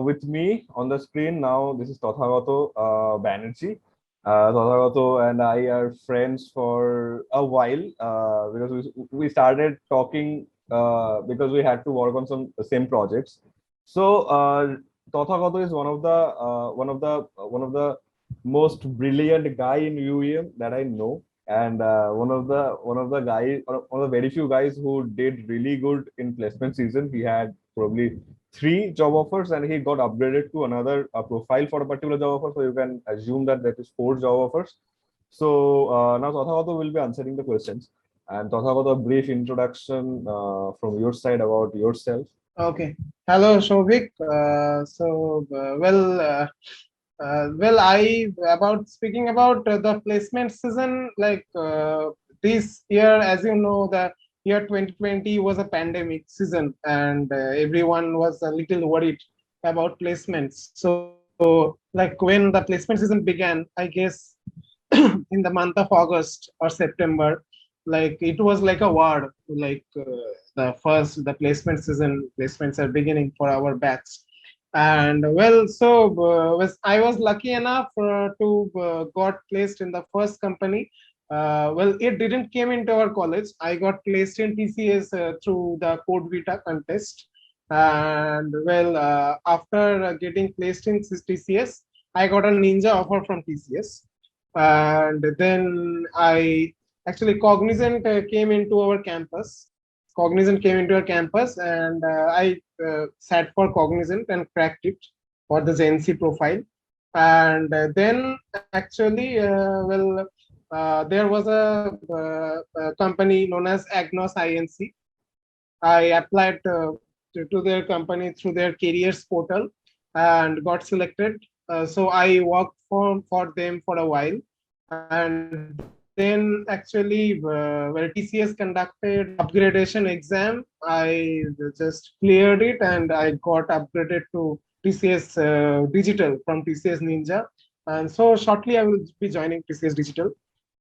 with me on the screen now, this is Tathagata Banerjee. Tathagata and I are friends for a while because we started talking because we had to work on some same projects. So Tathagata is one of the most brilliant guy in UEM that I know, and one of the very few guys who did really good in placement season. He had probably three job offers and he got upgraded to another profile for a particular job offer. So you can assume that that is four job offers. So now Tathagata will be answering the questions. And Tathagata, a brief introduction from your side about yourself. Okay. Hello, Shobik. I about speaking about the placement season. This year, as you know, the year 2020 was a pandemic season, and everyone was a little worried about placements. So, like when the placement season began, I guess in the month of August or September, like it was like a war. The placement season placements are beginning for our batch, and I was lucky enough to got placed in the first company. It didn't came into our college. I got placed in TCS through the Code Vita contest, and after getting placed in TCS, I got a ninja offer from TCS, and then I actually came into our campus. Cognizant came into our campus, and I sat for Cognizant and cracked it for the NC profile. And then actually, there was a company known as Agnos INC. I applied to their company through their careers portal and got selected. So I worked for them for a while, and then actually TCS conducted upgradation exam. I just cleared it and I got upgraded to TCS Digital from TCS Ninja. And so shortly I will be joining TCS Digital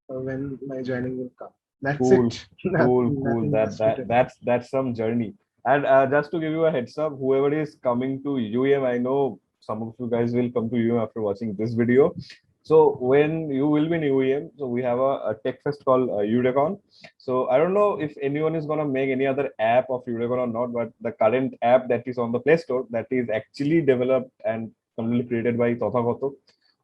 when my joining will come. That's Cool, it. cool. Nothing That much to that tell. that's some journey. And just to give you a heads up, whoever is coming to UEM, I know some of you guys will come to UEM after watching this video. So when you will be in UEM, so we have a tech fest called Udecon. So I don't know if anyone is gonna make any other app of Udecon or not, but the current app that is on the Play Store that is actually developed and completely created by Tathagata.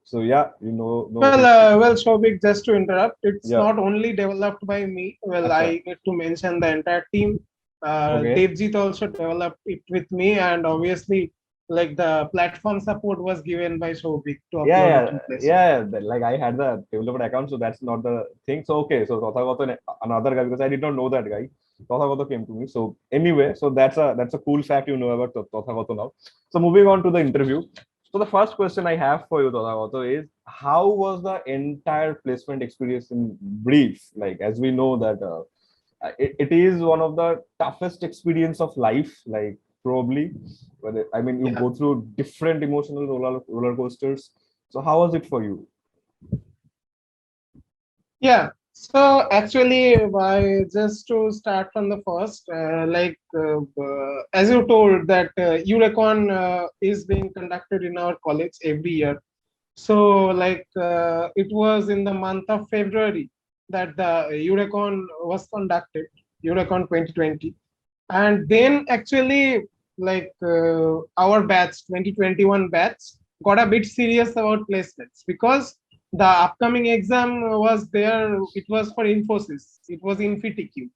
So yeah, know his. Shobik, just to interrupt, it's Yeah. not only developed by me. Acha. I need to mention the entire team. Okay. Devjit also developed it with me, and obviously, like the platform support was given by Shobik to Yeah, upload it in Play Store. Like I had the developer account, so that's not the thing. So okay, so Tathagata, another guy because I did not know that guy. Tathagata came to me. So anyway, so that's a cool fact you know about Tathagata now. So moving on to the interview. So the first question I have for you, Tathagata, is how was the entire placement experience in brief? Like as we know that it is one of the toughest experience of life, like probably. But I mean, you Yeah. go through different emotional roller coasters. So how was it for you? Yeah. So actually, just to start from the first, as you told that URECON is being conducted in our college every year. So it was in the month of February that the URECON was conducted, URECON 2020. And then actually our batch, 2021 batch, got a bit serious about placements because the upcoming exam was there. It was for Infosys. It was InfyTQ.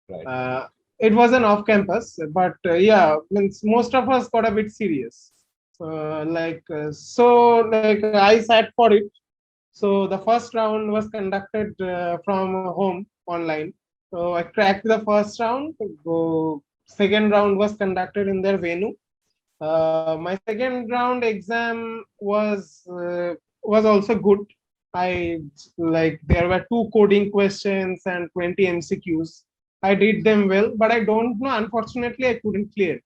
Right. Uh, it was an off-campus, but yeah, means most of us got a bit serious. I sat for it. So the first round was conducted from home online. So I cracked the first round. So second round was conducted in their venue. My second round exam was also good. I like there were two coding questions and 20 MCQs. I did them well, but I don't know. Unfortunately, I couldn't clear.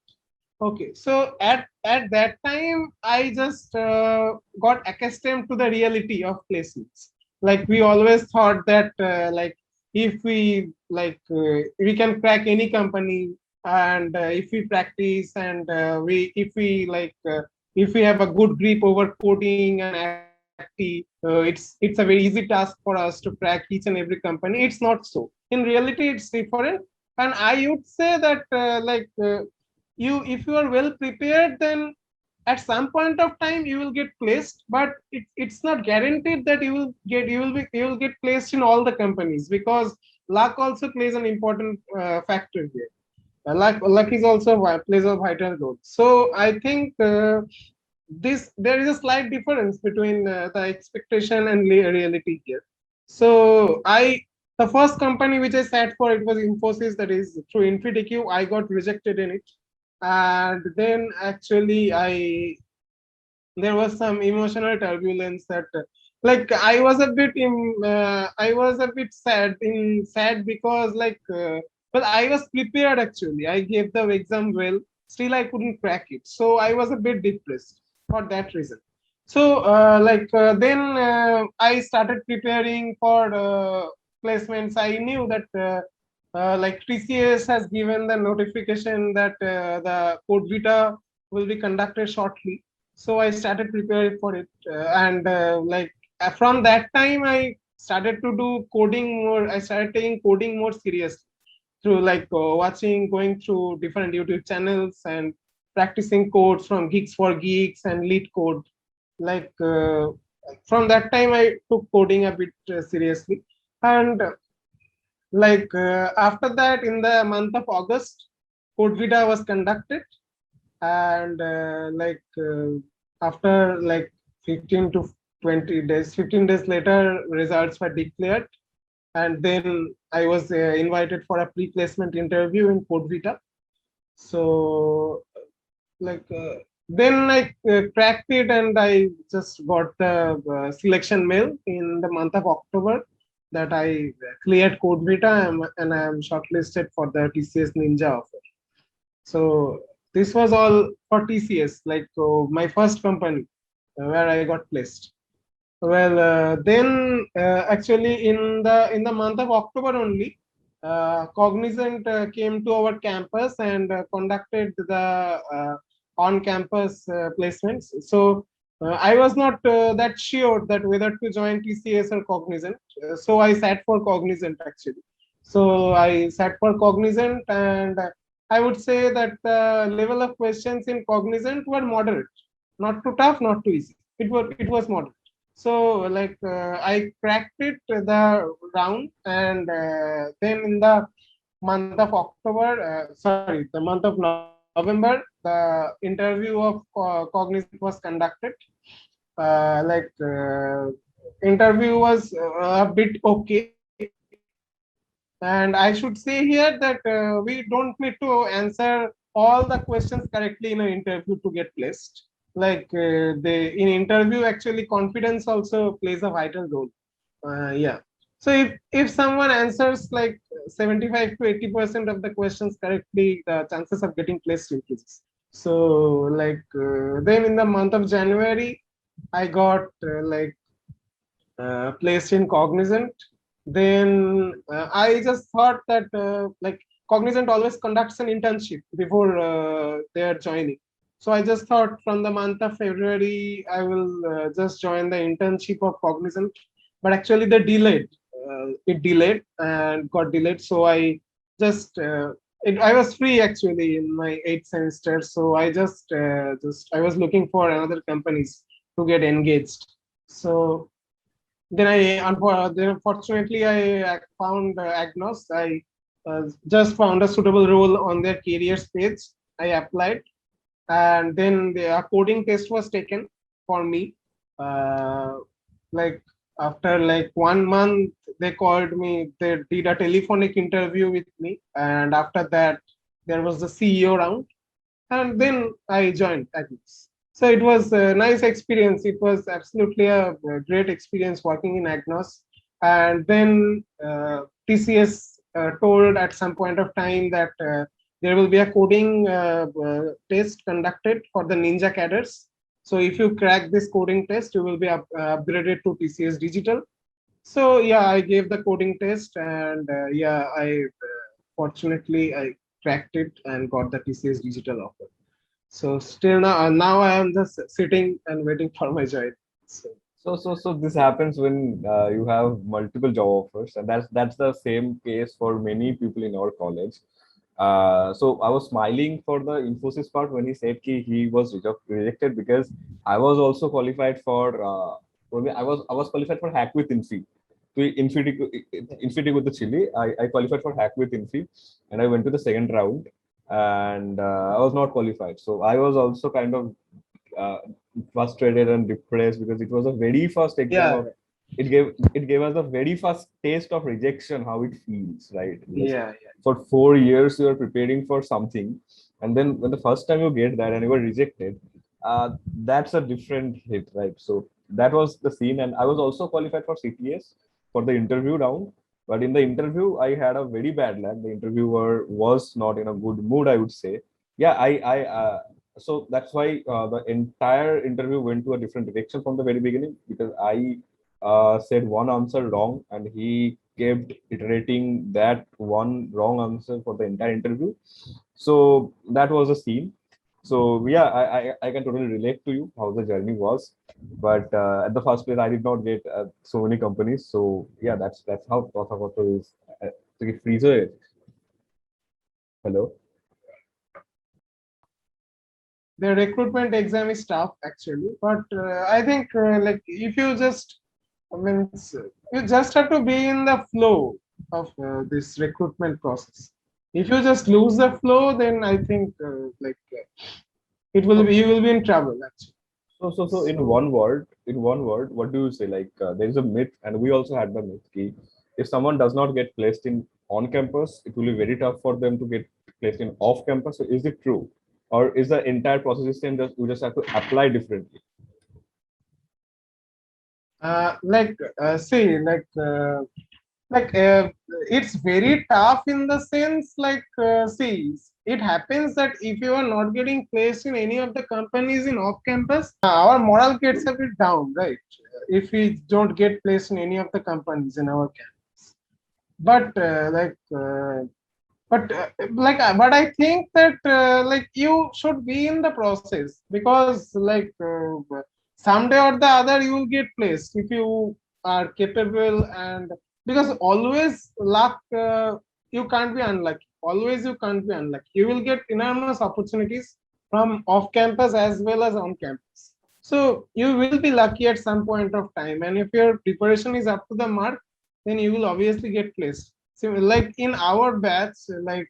Okay, so at that time, I just got accustomed to the reality of placements. Like we always thought that if we we can crack any company and if we practice and if we have a good grip over coding and active, it's a very easy task for us to crack each and every company. It's not so. In reality, it's different. And I would say that if you are well prepared, then at some point of time you will get placed, but it's not guaranteed that you will get placed in all the companies, because luck also plays an important factor here. Luck is also plays a vital role. So I think this there is a slight difference between the expectation and reality here. So the first company which I sat for, it was Infosys, that is through InfyDQ. I got rejected in it, and then actually there was some emotional turbulence that I was a bit sad because but I was prepared. Actually, I gave the exam well, still I couldn't crack it, so I was a bit depressed for that reason. So then I started preparing for placements. I knew that TCS has given the notification that the code vita will be conducted shortly. So I started preparing for it, and from that time I started to do coding more. I started taking coding more seriously through going through different YouTube channels and practicing codes from Geeks for Geeks and Lead Code. Like from that time I took coding a bit seriously. And after that, in the month of August, code vita was conducted. And after 15 to 20 days, 15 days later, results were declared. And then I was invited for a pre-placement interview in code vita. So like then I cracked it, and I just got the selection mail in the month of October that I cleared code vita, and I am shortlisted for the TCS Ninja offer. So this was all for TCS, my first company where I got placed. Well, then actually in the month of October only, Cognizant came to our campus and conducted the on-campus placements. So I was not that sure that whether to join TCS or Cognizant. So I sat for Cognizant actually. So I sat for Cognizant, and I would say that the level of questions in Cognizant were moderate, not too tough, not too easy. It was moderate. So I cracked it the round, and then in the month of October, sorry, the month of November, the interview of Cognizant was conducted. Interview was a bit okay, and I should say here that we don't need to answer all the questions correctly in an interview to get placed. In interview, actually confidence also plays a vital role. Yeah. So if someone answers 75 to 80% of the questions correctly, the chances of getting placed increases. So then in the month of January, I got placed in Cognizant. Then I just thought that Cognizant always conducts an internship before their joining. So I just thought from the month of February I will just join the internship of Cognizant. But actually they delayed. It delayed and got delayed. So I was free actually in my 8th semester. So I was looking for another companies to get engaged. So then unfortunately I found Agnos. I just found a suitable role on their careers page. I applied, and then the coding test was taken for me. Uh, like after 1 month, they called me. They did a telephonic interview with me, and after that, there was the CEO round, and then I joined Agnos. So it was a nice experience. It was absolutely a great experience working in Agnos. And then TCS told at some point of time that there will be a coding test conducted for the Ninja cadres. So if you crack this coding test, you will be upgraded to TCS Digital. So yeah, I gave the coding test, and I fortunately I cracked it and got the TCS digital offer. So still now I am just sitting and waiting for my job. So So this happens when you have multiple job offers, and that's the same case for many people in our college. So I was smiling for the Infosys part when he said he was rejected because I was also qualified for probably I was qualified for Hack with Infi. To Infinity with the Chile, I qualified for Hack with Infi, and I went to the second round, and I was not qualified. So I was also kind of uh, frustrated and depressed because it was a very first exam yeah, of it gave us a very first taste of rejection, how it feels, right? Because yeah, for 4 years you are preparing for something, and then when the first time you get that and you were rejected, that's a different hit, right? So that was the scene, and I was also qualified for CTS for the interview round. But in the interview, I had a very bad luck. The interviewer was not in a good mood, I would say. Yeah, so that's why the entire interview went to a different direction from the very beginning because I said one answer wrong and he kept iterating that one wrong answer for the entire interview. So that was a scene. So yeah, I can totally relate to you how the journey was, but at the first place I did not get so many companies. So yeah, that's how Tathagata is. Freezer. Hello. the recruitment exam is tough actually, but I think like if you just means you just have to be in the flow of this recruitment process. If you just lose the flow, then I think it will be you will be in trouble actually. So So in one word, what do you say? Like there is a myth, and we also had the myth. Ki, if someone does not get placed in on campus, it will be very tough for them to get placed in off campus. So is it true, or is the entire process the same? Just you just have to apply differently? see like it's very tough in the sense see it happens that if you are not getting placed in any of the companies in off campus, our moral gets a bit down, right? If we don't get placed in any of the companies in our campus, but but I think that like you should be in the process because someday or the other you will get placed if you are capable, and because always luck, you can't be unlucky, always you can't be unlucky, you will get enormous opportunities from off campus as well as on campus. So you will be lucky at some point of time, and if your preparation is up to the mark, then you will obviously get placed. So like in our batch, in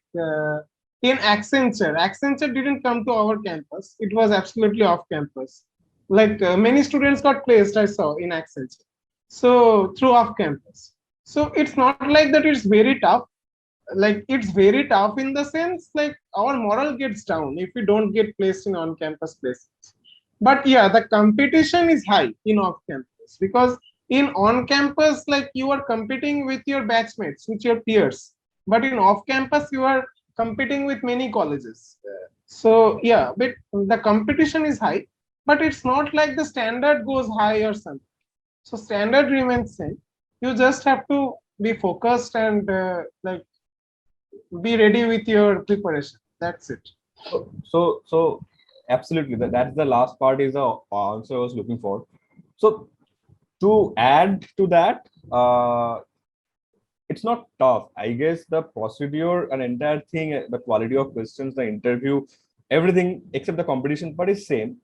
Accenture didn't come to our campus. It was absolutely off campus. Many students got placed, I saw in Accenture. So through off campus. So it's not like that it's very tough. Like it's very tough in the sense like our moral gets down if we don't get placed in on campus places. But yeah, the competition is high in off campus because in on campus like you are competing with your batchmates, with your peers, but in off campus you are competing with many colleges. So yeah, but the competition is high, but it's not like the standard goes high or something. So standard remains same. You just have to be focused and be ready with your preparation. That's it. So absolutely, that's the last part is the answer I was looking for. So to add to that, it's not tough. I guess the procedure and entire thing, the quality of questions, the interview, everything except the competition, but it's same.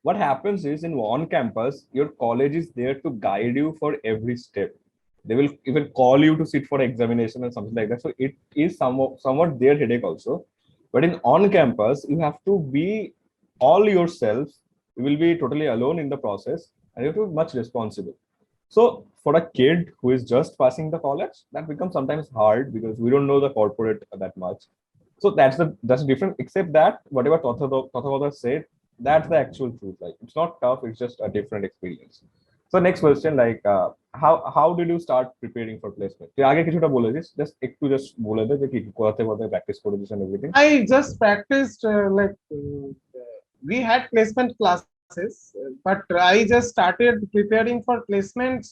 What happens is in on campus, your college is there to guide you for every step. They will even call you to sit for examination and something like that. So it is somewhat their headache also. But in on campus, you have to be all yourself. You will be totally alone in the process, and you have to be much responsible. So for a kid who is just passing the college, that becomes sometimes hard because we don't know the corporate that much. So that's different. Except that whatever Tathagata said, that's the actual truth. Like it's not tough. It's just a different experience. So next question, like how did you start preparing for placement? তুই আগে কিছুটা বলে this, just বলে দে যে কি কোথা থেকে practice করে this and everything. I just practiced we had placement classes, but I just started preparing for placements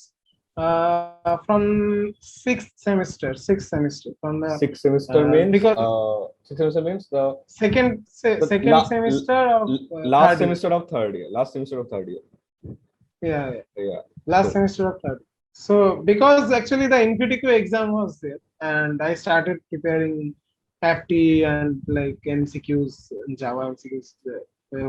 From sixth semester from the Sixth semester means because sixth semester means the second semester of last third year. semester of third year. Last semester of third year. Yeah, yeah. Yeah. Last So semester of third. So because actually the NPTQ exam was there, and I started preparing FT and like MCQs, Java MCQs,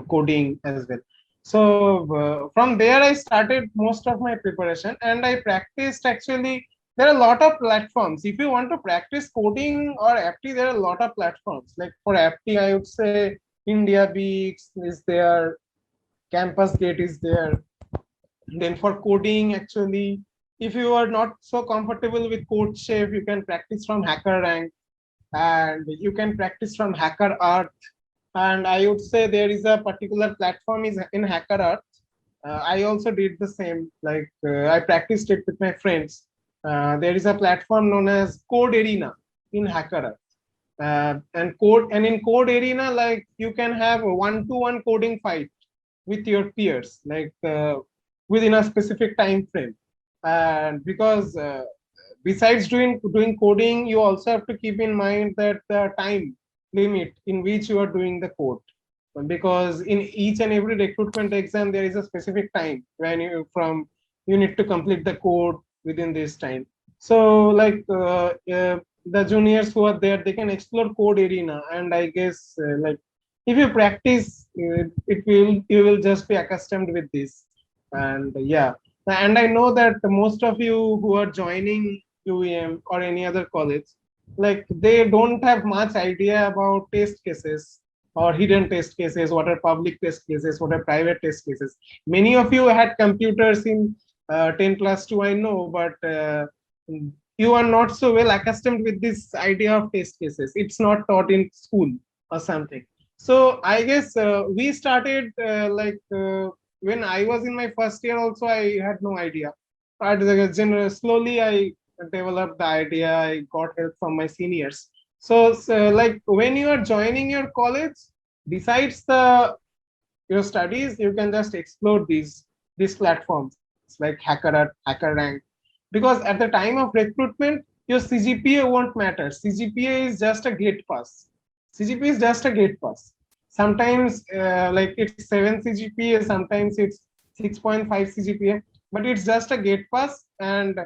coding as well. So from there I started most of my preparation, and I practiced actually. There are a lot of platforms. If you want to practice coding or FT, there are a lot of platforms. Like for FT, I would say India Beats is there, Campus Gate is there. Then for coding, actually, if you are not so comfortable with code shape, you can practice from hacker rank, and you can practice from hacker art. And I would say there is a particular platform is in hacker art. I also did the same, like I practiced it with my friends. There is a platform known as code arena in hacker art. And in code arena, like you can have a one-to-one coding fight with your peers, like within a specific time frame. And because besides doing coding, you also have to keep in mind that the time limit in which you are doing the code, because in each and every recruitment exam there is a specific time when you need to complete the code within this time. So like the juniors who are there, they can explore code arena, and I guess like if you practice, it will you will just be accustomed with this. And yeah, and I know that most of you who are joining UEM or any other college, like they don't have much idea about test cases or hidden test cases, what are public test cases, what are private test cases. Many of you had computers in 10 plus 2, I know, but you are not so well accustomed with this idea of test cases. It's not taught in school or something. So I guess we started when I was in my first year also, I had no idea. But slowly I developed the idea. I got help from my seniors. So like when you are joining your college, besides the your studies, you can just explore these platforms like hacker rank, because at the time of recruitment, your CGPA won't matter. CGPA is just a gate pass. CGPA is just a gate pass. Sometimes like it's 7 CGPA, sometimes it's 6.5 CGPA, but it's just a gate pass. And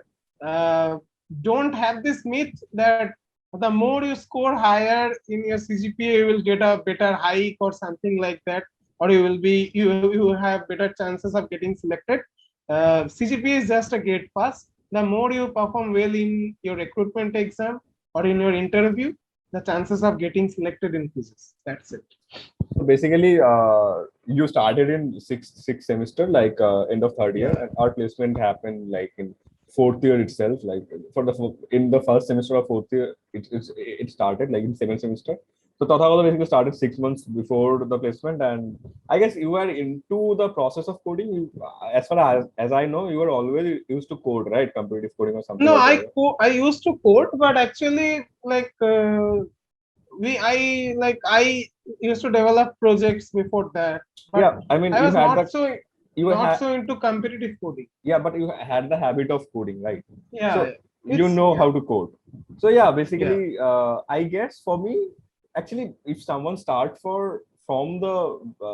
uh, don't have this myth that the more you score higher in your CGPA, you will get a better hike or something like that, or you have better chances of getting selected. CGPA is just a gate pass. The more you perform well in your recruitment exam or in your interview, the chances of getting selected increases. That's it. So basically, you started in sixth semester, like end of third year, Yeah. and our placement happened like in fourth year itself. Like in the first semester of fourth year, it started like in seventh semester. So Tathagata basically started 6 months before the placement, and I guess you were into the process of coding. As far as I know, you were always used to code, right? Competitive coding or something No, like that. I used to code, but actually like I used to develop projects before that, but Yeah, I mean, I you was had the you not had so into competitive coding. yeah, but you had the habit of coding, right? Yeah, So you it's know yeah, how to code. So yeah, yeah, basically, I guess for me, actually, if someone start from the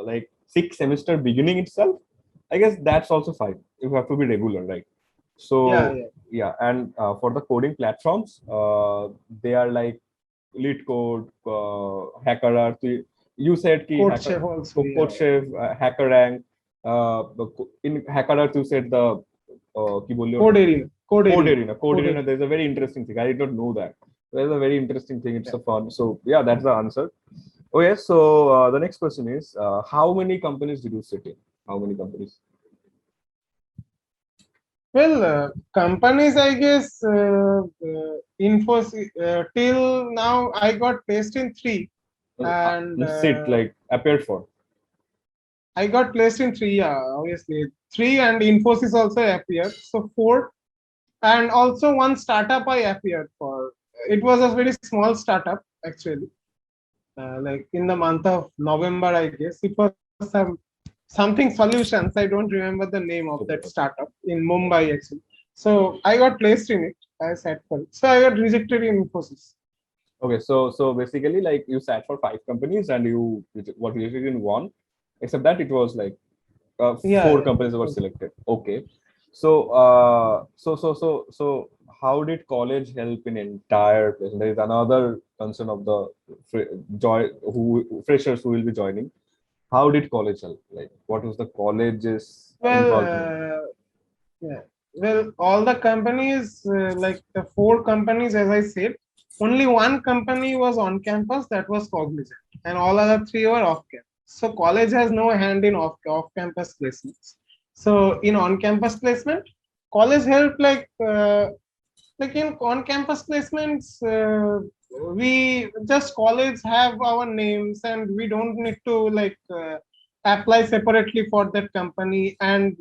like sixth semester beginning itself, I guess that's also fine. You have to be regular, right? yeah, So yeah. yeah, and for the coding platforms, they are like Lead Code, HackerRank. You said ki Code hacker, chef also, yeah, yeah. CodeChef, HackerRank. In HackerRank, you said the কি বললি ওটা? Code Arena. Code Code Arena. arena. There's a very interesting thing. I did not know that. There's a very interesting thing. It's Yeah. a fun. So yeah, that's the answer. Oh yes. So the next question is, how many companies did you sit in? How many companies? Well, companies, I guess, Infosys, till now, I got placed in three, and Sit like appeared for. I got placed in three. Yeah, obviously three, and Infosys also appeared, so four, and also one startup I appeared for. It was a very small startup actually. Like in the month of November, I guess it was something solutions. I don't remember the name of that Okay. startup in Mumbai actually. So I got placed in it. I sat for it. So I got rejected in Infosys. Okay, so basically, like you sat for 5 companies and you what rejected in one, except that it was like Yeah, 4 companies were yeah. selected. Okay, so how did college help in entire place? There is another concern of the freshers who will be joining. How did college help? Like, what was the college's Well, involvement? yeah. Well, all the companies, like the 4 companies, as I said, only one company was on campus, that was Cognizant, and all other 3 were off campus. So college has no hand in off campus placements. So in on campus placement, college helped like in on campus placements, we just college have our names and we don't need to apply separately for that company, and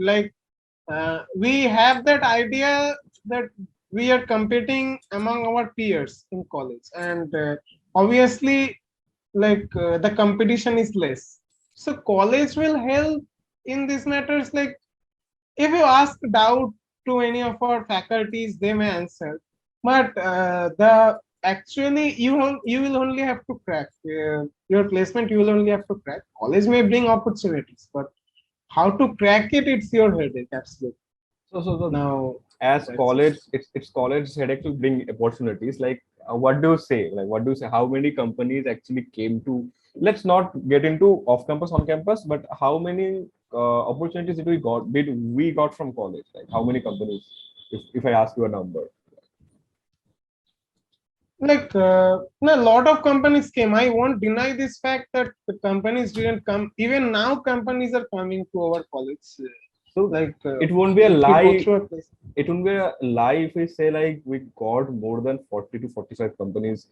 we have that idea that we are competing among our peers in college, and obviously the competition is less. So college will help in these matters. Like if you ask doubt to any of our faculties, they may answer, but the actually you will only have to crack your placement. You will only have to crack. College may bring opportunities, but how to crack it, it's your headache. Absolutely. So Now as that's it. college, it's college headache to bring opportunities. Like, what do you say? Like, what do you say? How many companies actually came to? Let's not get into off campus, on campus, but how many opportunities did we got from college? Like, how many companies? If I ask you a number. A lot of companies came. I won't deny this fact that the companies didn't come. Even now, companies are coming to our college. So Like uh, it won't be a if you go lie. through a place. It won't be a lie if we say like we got more than 40 to 45 companies.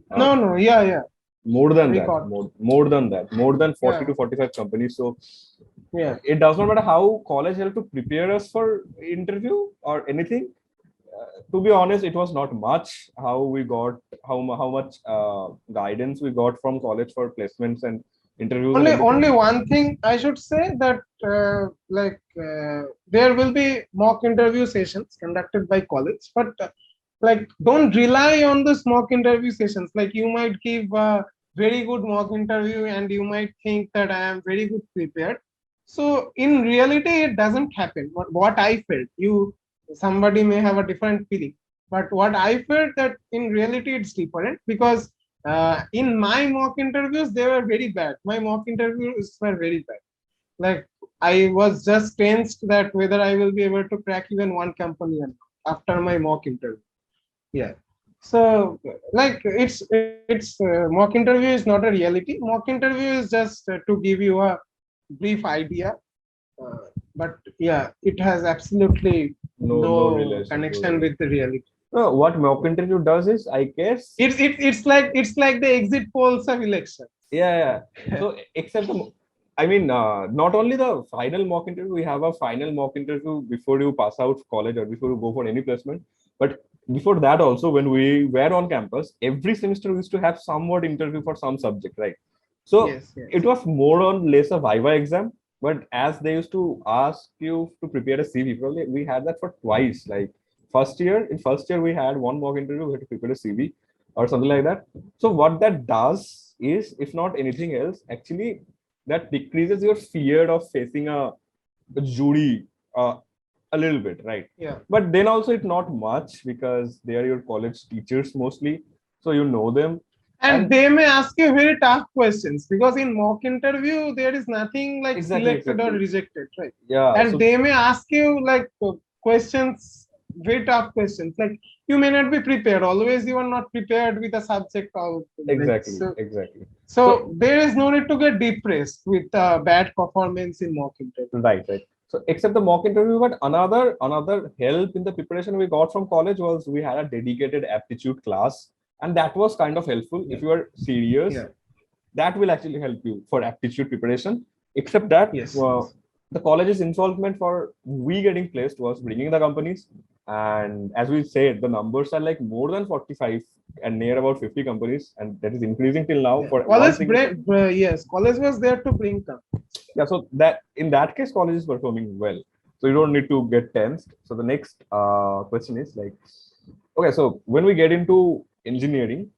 Uh, No, no, yeah, yeah, more than we that, got. more than 40 Yeah, to 45 companies. So yeah. it does not matter how college helped to prepare us for interview or anything. To be honest, it was not much how we got how much guidance we got from college for placements and interviews and Only everything. one thing I should say that there will be mock interview sessions conducted by college, but don't rely on those mock interview sessions. Like you might give a very good mock interview and you might think that I am very good prepared. So in reality, it doesn't happen. What I felt, somebody may have a different feeling, but what I felt that in reality it's different because in my mock interviews they were very bad. My mock interviews were very bad. Like I was just tensed that whether I will be able to crack even one company or not after my mock interview. Yeah. So mock interview is not a reality. Mock interview is just to give you a brief idea, but yeah, it has absolutely No no relation to connection the. with the reality. No, what mock interview does is, I guess, It's like the exit polls of elections. yeah. So except the, I mean, not only the final mock interview, we have a final mock interview before you pass out college or before you go for any placement. But before that, also, when we were on campus, every semester we used to have somewhat interview for some subject, right? So Yes, it yes. was more or less a Viva exam. But as they used to ask you to prepare a CV, probably we had that for twice. Like first year we had one mock interview, we had to prepare a CV or something like that. So what that does is, if not anything else, actually that decreases your fear of facing a jury a little bit, right? Yeah. But then also it's not much because they are your college teachers mostly, so you know them. And And they may ask you very tough questions because in mock interview there is nothing like exactly, selected or exactly. rejected, right? Yeah. And So they may ask you questions, very tough questions. Like you may not be prepared. Always you are not prepared with a subject or like exactly, so. exactly. So So there is no need to get depressed with bad performance in mock interview. right, right. So except the mock interview, but another help in the preparation we got from college was we had a dedicated aptitude class, and that was kind of helpful Yeah. if you are serious. Yeah. That will actually help you for aptitude preparation. Except that Yes. Yes. the college's involvement for we getting placed was bringing the companies, and as we said, the numbers are like more than 45 and near about 50 companies, and that is increasing till now Yeah. for one single. Yes, college was there to bring companies. Yeah, so that in that case, college is performing well. So you don't need to get tensed. So the next question is like, okay, so when we get into engineering,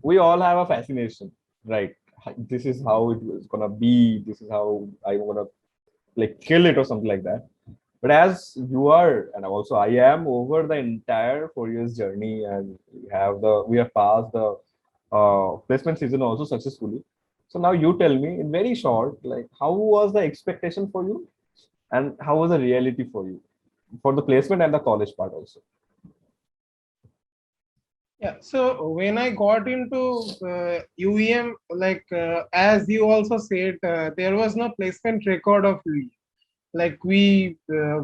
we all have a fascination, right? This is how it was gonna be. This is how I'm gonna like kill it or something like that. But as you are, and also I am over the entire 4 years journey, and we have passed the placement season also successfully. So now you tell me in very short, like how was the expectation for you, and how was the reality for you for the placement and the college part also? Yeah, so when I got into UEM, as you also said, there was no placement record of UEM. Like we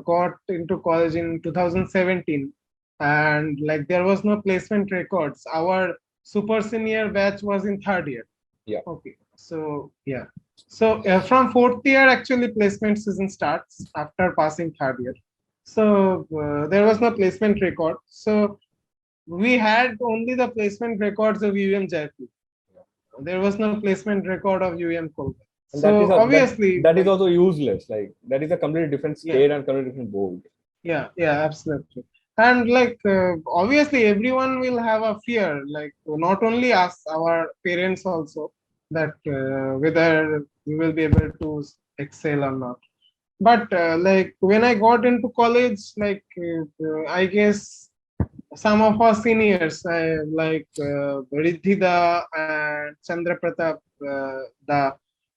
got into college in 2017, and like there was no placement records. Our super senior batch was in third year. Yeah. Okay. So yeah. So from fourth year, actually placement season starts after passing third year. So there was no placement record. So we had only the placement records of UEM Jaipur. There was no placement record of UEM Kolkata. And that is So obviously, that is also useless. Like that is a completely different yeah, state and completely different board. yeah, absolutely. And obviously, everyone will have a fear. Like not only us, our parents also, that whether we will be able to excel or not. But like when I got into college, I guess some of our seniors, Riddhida and Chandra Pratap,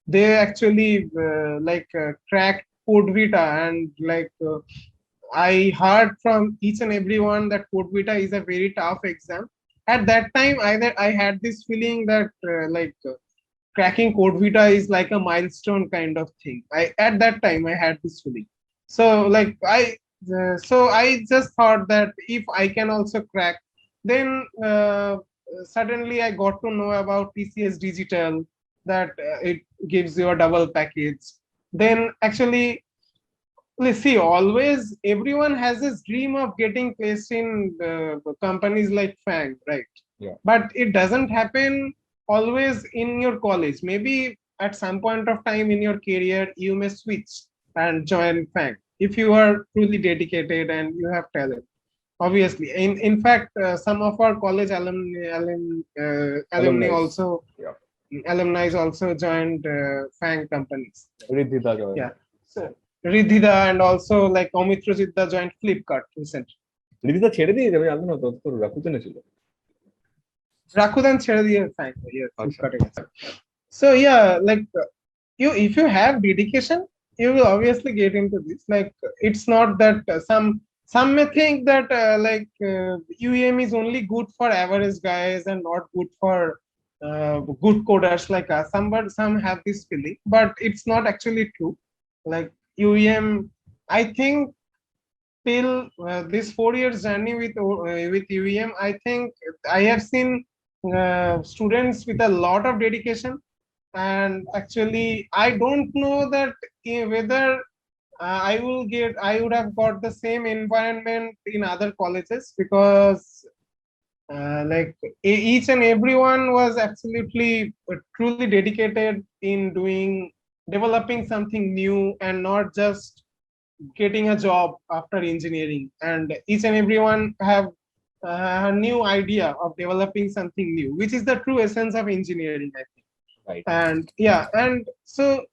they actually cracked Code Vita, and I heard from each and everyone that Code Vita is a very tough exam. At that time, I had this feeling that cracking Code Vita is like a milestone kind of thing. At that time I had this feeling. So I just thought that if I can also crack, then suddenly I got to know about TCS Digital, that it gives you a double package. Then actually, let's see, always everyone has this dream of getting placed in companies like FANG, right? Yeah. But it doesn't happen always in your college. Maybe at some point of time in your career, you may switch and join FANG if you are truly dedicated and you have talent. Obviously, in fact, some of our college alumni Alumni. also, Yeah. alumni also joined FANG companies. Riddhita joined. Yeah. So Riddhida and also like Omitrajitda joined Flipkart recently. Ridita ছেড়ে দিয়ে যাবে জানতো না তো তোর রাকুতেনে ছিল Rakuten ছেড়ে দিয়ে FANG, yeah, আচ্ছা Flipkart গেছে. So yeah, you, if you have dedication, you will obviously get into this. Like it's not that some may think that UEM is only good for average guys and not good for good coders like us. Some have this feeling, but it's not actually true. Like UEM, I think till this 4 years journey with UEM, I think I have seen students with a lot of dedication. And actually I don't know that whether I would have got the same environment in other colleges, because each and everyone was absolutely truly dedicated in developing something new, and not just getting a job after engineering. And each and everyone have a new idea of developing something new, which is the true essence of engineering, I think. right. And yeah, and so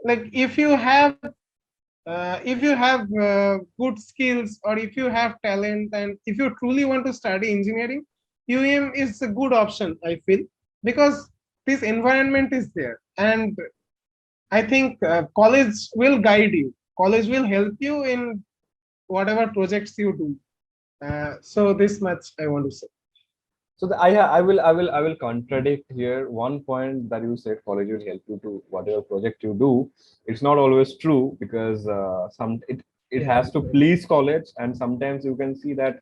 like if you have good skills, or if you have talent, and if you truly want to study engineering, UEM is a good option, I feel, because this environment is there. And I think college will guide you, college will help you in whatever projects you do. So this much I want to say. So I will contradict here one point that you said college will help you to whatever project you do. It's not always true, because it has to please college, and sometimes you can see that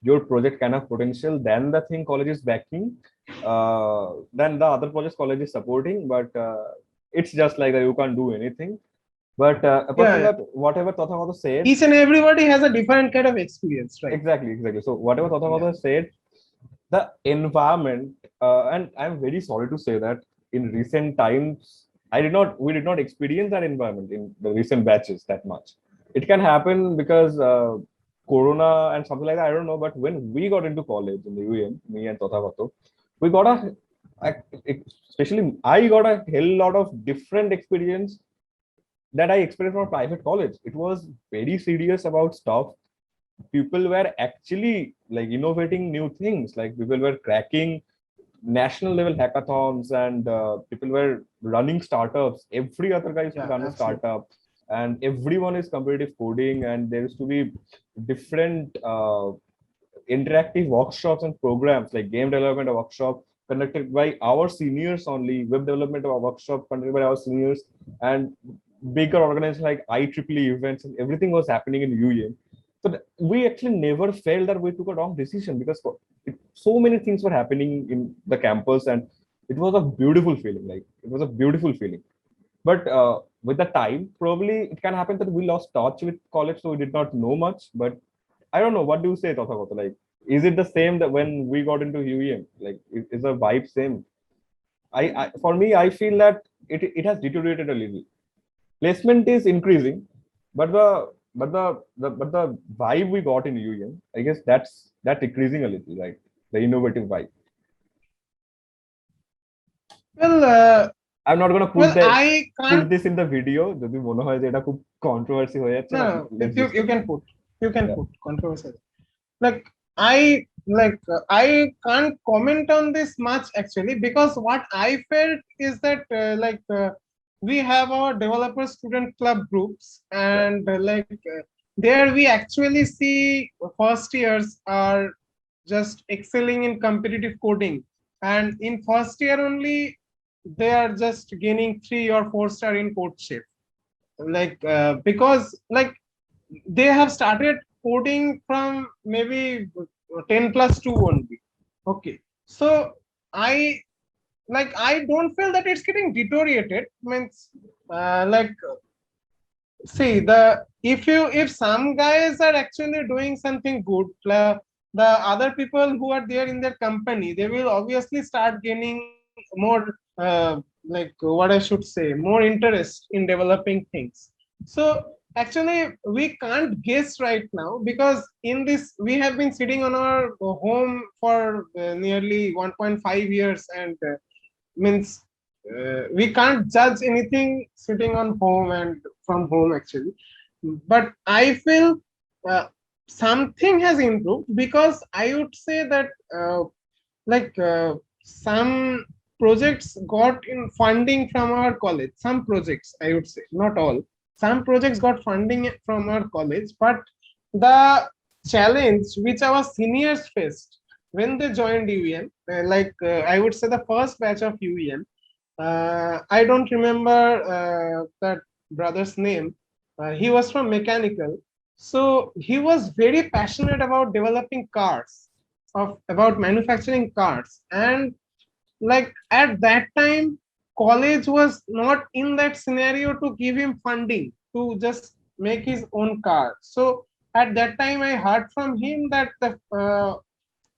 your project kind of potential than the thing college is backing, then the other projects college is supporting, but it's just like that you can't do anything. But apart from that, whatever Tathagata said, each and everybody has a different kind of experience, right? exactly. So whatever Tathagata said, the environment, and I'm very sorry to say that in recent times we did not experience that environment in the recent batches that much. it can happen because Corona and something like that. I don't know. But when we got into college in the UEM, me and Tathagata, we got especially I got a hell lot of different experience that I experienced from private college. It was very serious about stuff. People were actually like innovating new things. Like people were cracking national level hackathons, and people were running startups. Every other guy used to Yeah, run a absolutely. startup, and everyone is competitive coding, and there used to be different interactive workshops and programs like game development workshop conducted by our seniors only, web development workshop conducted by our seniors, and bigger organizations like IEEE events, and everything was happening in UEM. So we actually never felt that we took a wrong decision, because so many things were happening in the campus, and it was a beautiful feeling. Like it was a beautiful feeling. But with the time, probably it can happen that we lost touch with college, so we did not know much. But I don't know. What do you say, Tathagata? Like, is it the same that when we got into UEM? Like, is the vibe same? For me, I feel that it has deteriorated a little. Placement is increasing, but the vibe we got in UEM, I guess that's decreasing a little, right? The innovative vibe. Well, I'm not gonna well, I put can't. this in the video. যদি মনে হয় যে এটা খুব controversy হয়ে যাচ্ছে, No, but no, let's you discuss. can put, you can Yeah. put controversy. Like I can't comment on this much actually, because what I felt is that we have our developer student club groups, Yeah. and there we actually see first years are just excelling in competitive coding, and in first year only they are just gaining 3 or 4 star in courtship, because they have started coding from maybe 10 plus 2 only. Okay. So I I don't feel that it's getting deteriorated. Means like see the if some guys are actually doing something good, the other people who are there in their company, they will obviously start gaining more what I should say, more interest in developing things. So actually we can't guess right now, because in this we have been sitting on our home for nearly 1.5 years, and means we can't judge anything sitting on home and from home actually. But I feel uh, something has improved, because I would say that some projects got in funding from our college. Some projects, I would say, not all. Some projects got funding from our college, but the challenge which our seniors faced when they joined UEM, I would say the first batch of UEM, I don't remember that brother's name. He was from mechanical, so he was very passionate about developing cars, of about manufacturing cars, and at that time, college was not in that scenario to give him funding to just make his own car. So at that time, I heard from him that the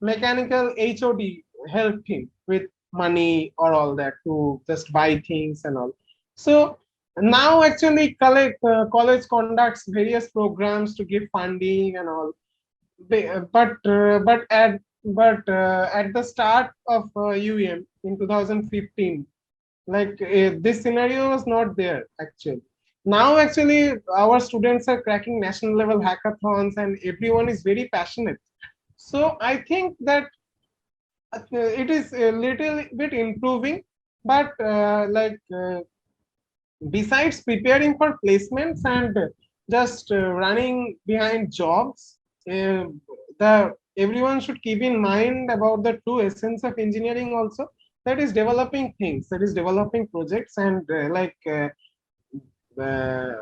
mechanical HOD helped him with money or all that to just buy things and all. So now actually college conducts various programs to give funding and all. But at the start of UEM in 2015, this scenario was not there actually. Now actually our students are cracking national level hackathons, and everyone is very passionate. So I think that it is a little bit improving, but besides preparing for placements and just running behind jobs, uh, the everyone should keep in mind about the true essence of engineering also, that is developing things, that is developing projects, and uh,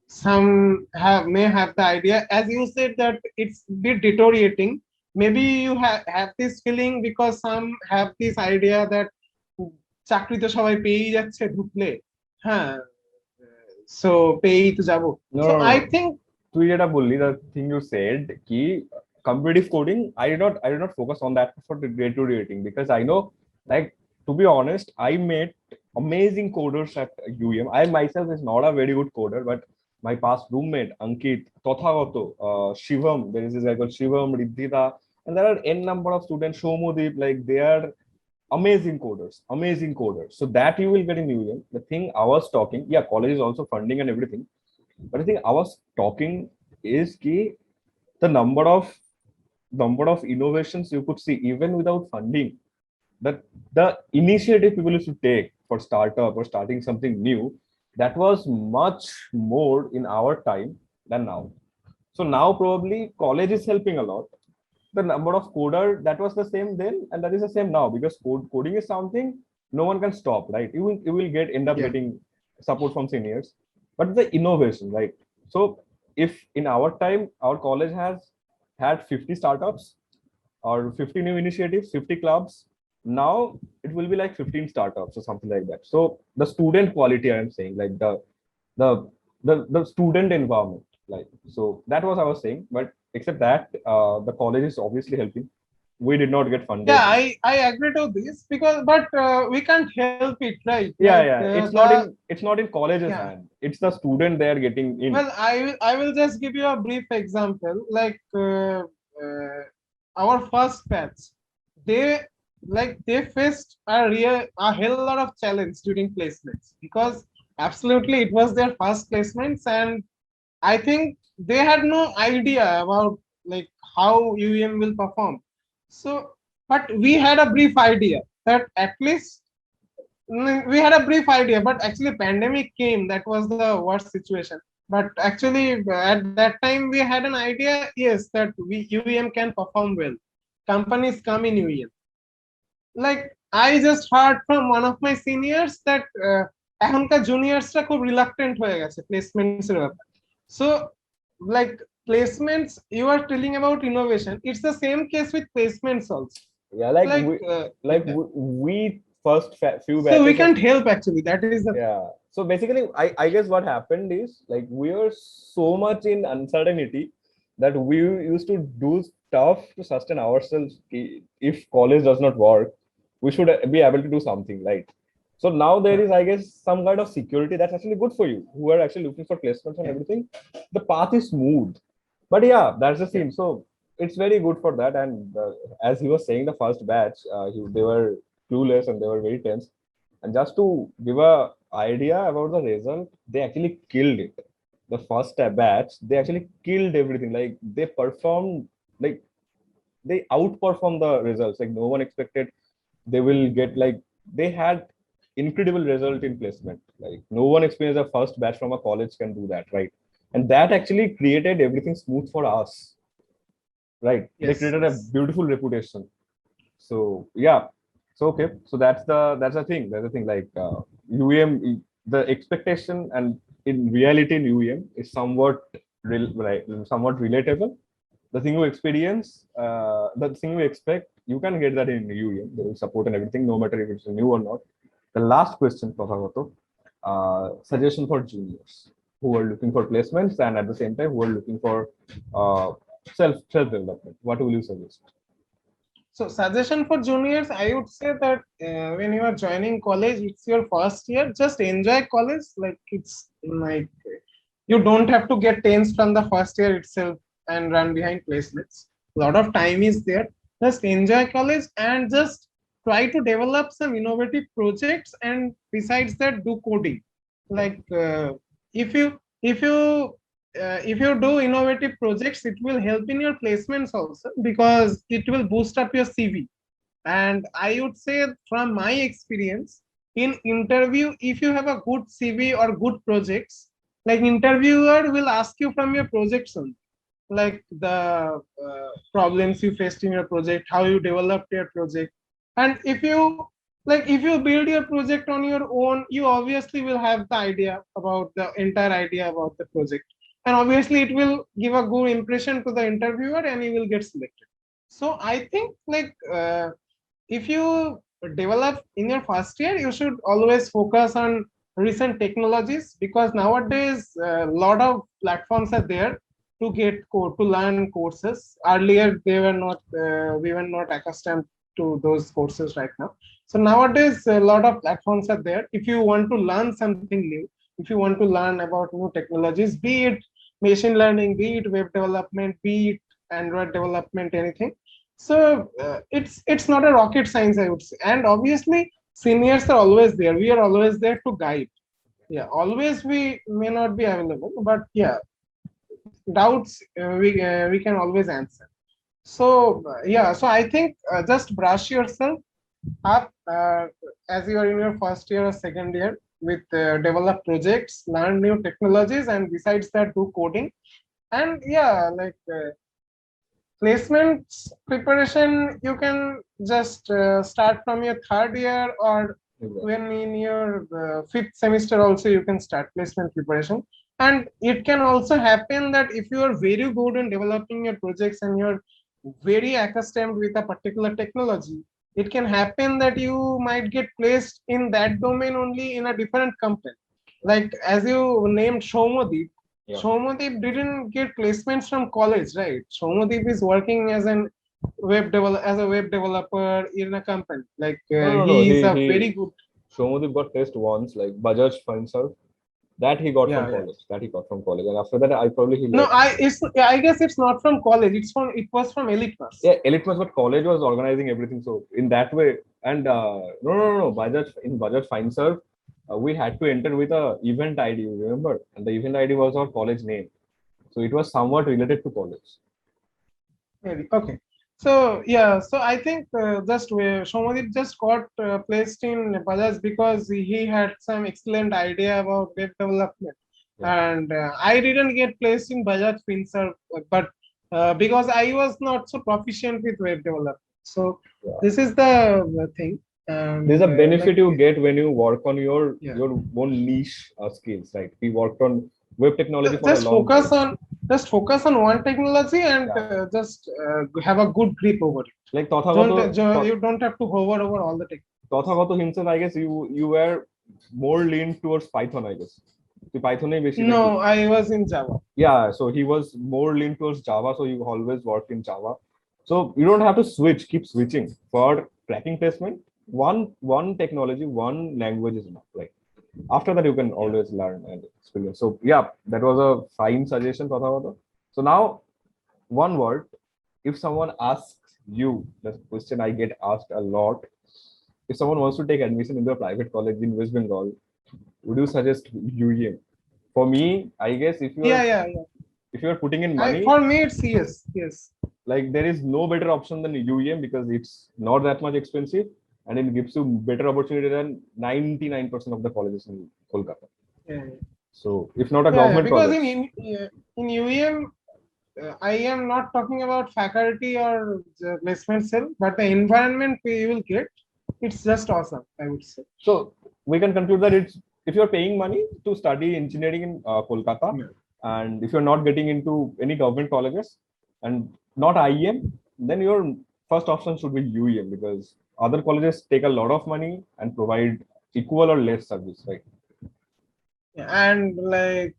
some may have the idea, as you said, that it's a bit deteriorating. Maybe you have this feeling because some have this idea that চাকরি তো সবাই পেয়েই যাচ্ছে ঢুকলে, হ্যাঁ, so পেয়েই তো যাবো. No, So no, I no. think তুই যেটা বললি, the thing you said ki competitive coding, I did not focus on that for the deteriorating, because I know, like, to be honest, I met amazing coders at UEM. I myself is not a very good coder, but my past roommate, Ankit, Tathagata, Shivam, there is this guy called Shivam, Riddhita, and there are n number of students, Shomodeep, like they are amazing coders, amazing coders. So that you will get in UEM. The thing I was talking, yeah, college is also funding and everything, but the thing I was talking is ki the number of innovations you could see even without funding, that the initiative people used to take for startup or starting something new, that was much more in our time than now. So now probably college is helping a lot. The number of coder that was the same then and that is the same now, because coding is something no one can stop, right? You will get end up Yeah. getting support from seniors, but the innovation, right? So if in our time our college has had 50 startups or 50 new initiatives, 50 clubs. Now it will be like 15 startups or something like that. So the student quality, I am saying, like the the student environment, like, so that was I was saying. But except that, the college is obviously helping. We did not get Yeah, funded. I agree to this because, but we can't help it, right? Like Yeah, yeah. It's not in college's yeah. hand. It's the student they are getting in. Well, I will just give you a brief example. Like our first batch, they they faced a hell lot of challenge during placements because absolutely it was their first placements, and I think they had no idea about like how UEM will perform. So, but we had a brief idea that at least we had a brief idea, but actually pandemic came. That was the worst situation. But actually, at that time, we had an idea. Yes, that UEM can perform well. Companies come in UEM. Like I just heard from one of my seniors that এখনকার জুনিয়র্সরা খুব reluctant হয়ে গেছে placements এর ব্যাপারে so like placements you are telling about innovation, it's the same case with placements also. Yeah, like like like yeah. we first few So we batches of. can't help actually, that is the Yeah. So basically, I guess what happened is like we were so much in uncertainty that we used to do stuff to sustain ourselves. If college does not work, we should be able to do something, right? So now there yeah, is, I guess, some kind of security that's actually good for you who are actually looking for placements and yeah, everything. The path is smooth. But yeah, that's the yeah. scene. So it's very good for that. And as he was saying, the first batch, they were clueless and they were very tense. And just to give a idea about the result, they actually killed it. The first batch, they actually killed everything. Like they performed, like they outperformed the results. Like no one expected they will get, like they had incredible result in placement. Like no one experienced a first batch from a college can do that, right? And that actually created everything smooth for us, right? They Yes, created a yes. beautiful reputation. So yeah, so okay, so that's the thing. That's the thing. Like UEM, the expectation and in reality in UEM is somewhat right, somewhat relatable. The thing you experience, the thing you expect, you can get that in UEM. They will support and everything, no matter if it's new or not. The last question, Tathagata, suggestion for juniors who are looking for placements and at the same time who are looking for uh, self development. What will you suggest? So suggestion for juniors, I would say that when you are joining college, it's your first year. Just enjoy college. Like it's like you don't have to get tense from the first year itself and run behind placements. A lot of time is there. Just enjoy college and just try to develop some innovative projects. And besides that, do coding. Like if you if you if you do innovative projects, it will help in your placements also because it will boost up your CV. And I would say from my experience in interview, if you have a good CV or good projects, like interviewer will ask you from your projects only, like the problems you faced in your project, how you developed your project. And if you build your project on your own, you obviously will have the idea about the entire idea about the project, and obviously it will give a good impression to the interviewer and you will get selected. So I think if you develop in your first year, you should always focus on recent technologies because nowadays a lot of platforms are there to get code to learn courses. Earlier they were not we were not accustomed to those courses right now. So nowadays a lot of platforms are there. If you want to learn something new, if you want to learn about new technologies, be it machine learning, be it web development, be it Android development, anything. So it's not a rocket science, I would say. And obviously, seniors are always there. We are always there to guide. Yeah, always we may not be available, but yeah, doubts we can always answer. So yeah, so I think just brush yourself up as you are in your first year or second year with develop projects, learn new technologies, and besides that, do coding. And yeah, like placements preparation, you can just start from your third year, or when in your fifth semester also you can start placement preparation. And it can also happen that if you are very good in developing your projects and you're very accustomed with a particular technology, it can happen that you might get placed in that domain only in a different company. Like as you named Shomodeep, Shomodeep didn't get placements from college, right? Shomodeep is working as an as a web developer in a company. Like No. he is a very good. Shomodeep got test once, like Bajaj Finserv. That he got from college. That he got from college, and after that, he No, left. I guess it's not from college. It was from Elite Class. Yeah, Elite Class, but college was organizing everything. So in that way, and no. Bajaj Finserv, we had to enter with a event ID. You remember? And the event ID was our college name, so it was somewhat related to college. Maybe okay. So yeah, so I think Shomadip just got placed in Bajaj because he had some excellent idea about web development, and I didn't get placed in Bajaj Finserv, but because I was not so proficient with web development. So this is the thing. There's a benefit you get when you work on your own niche skills, right? We worked on web technology for a long time. Just focus on one technology and just have a good grip over it. Like Tathagata, you don't have to hover over all the tech. Tathagata himself, I guess you were more leaned towards Python, I guess. No, I was in Java. Yeah, so he was more leaned towards Java, so you always worked in Java. So you don't have to keep switching for cracking placement. One technology, one language is enough. Like after that, you can always learn and experience. So yeah, that was a fine suggestion, Tathagata. So now, one word. If someone asks you, the question I get asked a lot, if someone wants to take admission into a private college in West Bengal, would you suggest UEM? For me, I guess if you're putting in money, for me it's yes. Like there is no better option than UEM because it's not that much expensive and it gives you better opportunity than 99% of the colleges in Kolkata. So if not a government because college, in UEM, I am not talking about faculty or placement cell, but the environment you will get, it's just awesome, I would say. So we can conclude that it's if you're paying money to study engineering in Kolkata, and if you're not getting into any government colleges and not IEM, then your first option should be UEM because other colleges take a lot of money and provide equal or less service, right? And like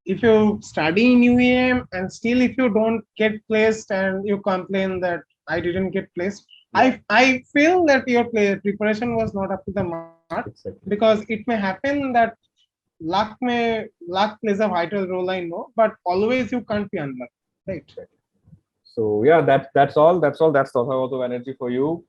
if you study in UEM and still if you don't get placed and you complain that I didn't get placed, I feel that your preparation was not up to the mark, because it may happen that luck plays a vital role, I know, but always you can't be unlucky, right? So yeah, that's all. That's Tathagata Banerjee for you,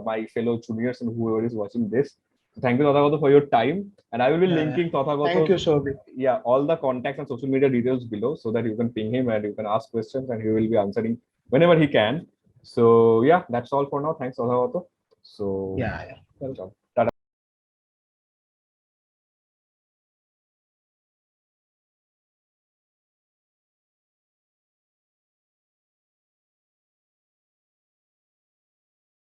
my fellow juniors and whoever is watching this. Thank you, Tathagata, for your time. And I will be linking Tathagata. Thank you, Shobhi. Yeah, all the contacts and social media details below so that you can ping him and you can ask questions and he will be answering whenever he can. So yeah, that's all for now. Thanks, Tathagata. So yeah. Welcome.